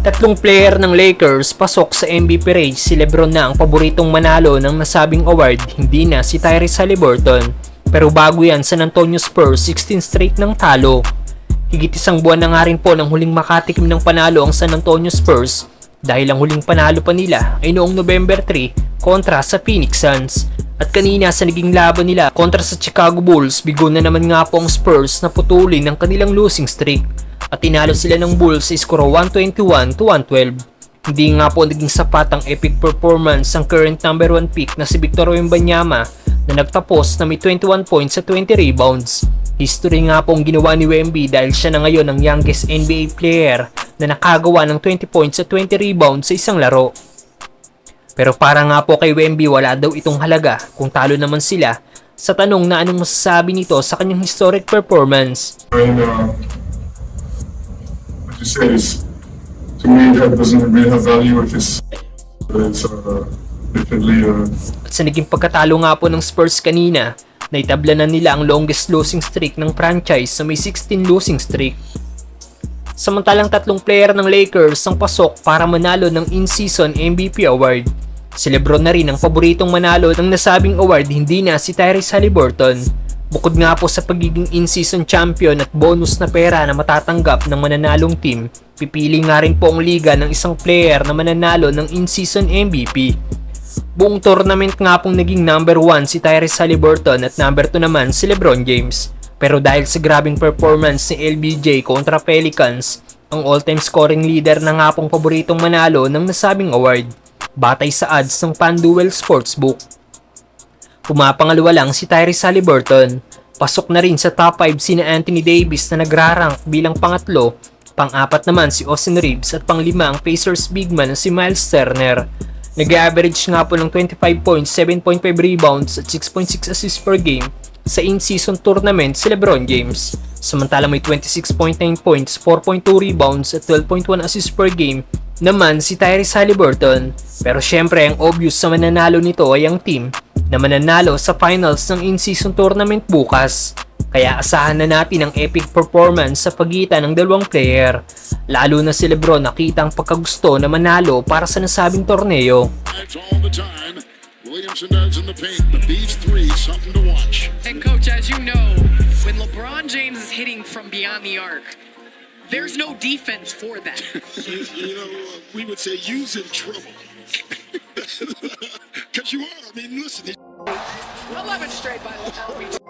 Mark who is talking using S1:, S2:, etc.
S1: Tatlong player ng Lakers pasok sa MVP race. Si LeBron na ang paboritong manalo ng nasabing award, hindi na si Tyrese Haliburton. Pero bago yan, San Antonio Spurs 16 straight ng talo. Higit isang buwan na nga rin po nang huling makatikim ng panalo ang San Antonio Spurs dahil ang huling panalo pa nila ay noong November 3 kontra sa Phoenix Suns. At kanina sa naging laban nila kontra sa Chicago Bulls, bigo na naman nga po ang Spurs na putulin ng kanilang losing streak at tinalo sila ng Bulls sa skoro 121-112. Hindi nga po naging sapat ang epic performance ng current number 1 pick na si Victor Wembanyama na nagtapos na may 21 points at 20 rebounds. History nga po ang ginawa ni Wemby dahil siya na ngayon ang youngest NBA player na nakagawa ng 20 points at 20 rebounds sa isang laro. Pero para nga po kay Wemby, wala daw itong halaga kung talo naman sila. Sa tanong na anong masasabi nito sa kanyang historic performance.
S2: What you said is, to me, that doesn't really have value if it's definitely
S1: At sa naging pagkatalo nga po ng Spurs kanina, naitabla na nila ang longest losing streak ng franchise sa may 16 losing streak. Samantalang tatlong player ng Lakers ang pasok para manalo ng in-season MVP award. Si LeBron na rin ang paboritong manalo ng nasabing award, hindi na si Tyrese Haliburton. Bukod nga po sa pagiging in-season champion at bonus na pera na matatanggap ng mananalong team, pipili nga rin po ang liga ng isang player na mananalo ng in-season MVP. Buong tournament nga pong naging number 1 si Tyrese Haliburton at number 2 naman si LeBron James. Pero dahil sa grabing performance ni LBJ kontra Pelicans, ang all-time scoring leader na nga pong paboritong manalo ng nasabing award, batay sa odds ng FanDuel Sportsbook. Pumapangalawa lang si Tyrese Haliburton. Pasok na rin sa top 5 sina Anthony Davis na nagrarank bilang pangatlo, pang-apat naman si Austin Reeves at pang-lima ang Pacers big man na si Miles Turner. Nag-average nga po ng 25 points, 7.5 rebounds at 6.6 assists per game sa in-season tournament si LeBron James. Samantala may 26.9 points, 4.2 rebounds at 12.1 assists per game naman si Tyrese Haliburton. Pero syempre ang obvious sa mananalo nito ay ang team na mananalo sa finals ng in-season tournament bukas. Kaya asahan na natin ang epic performance sa pagitan ng dalawang player. Lalo na si LeBron nakita ang pagkagusto na manalo para sa nasabing torneo.
S3: Williamson does in the paint, but these three, something to watch.
S4: And coach, as you know, when LeBron James is hitting from beyond the arc, there's no defense for that.
S3: We would say you's in trouble. Because you are. I mean, listen.
S4: 11 straight by Long Beach.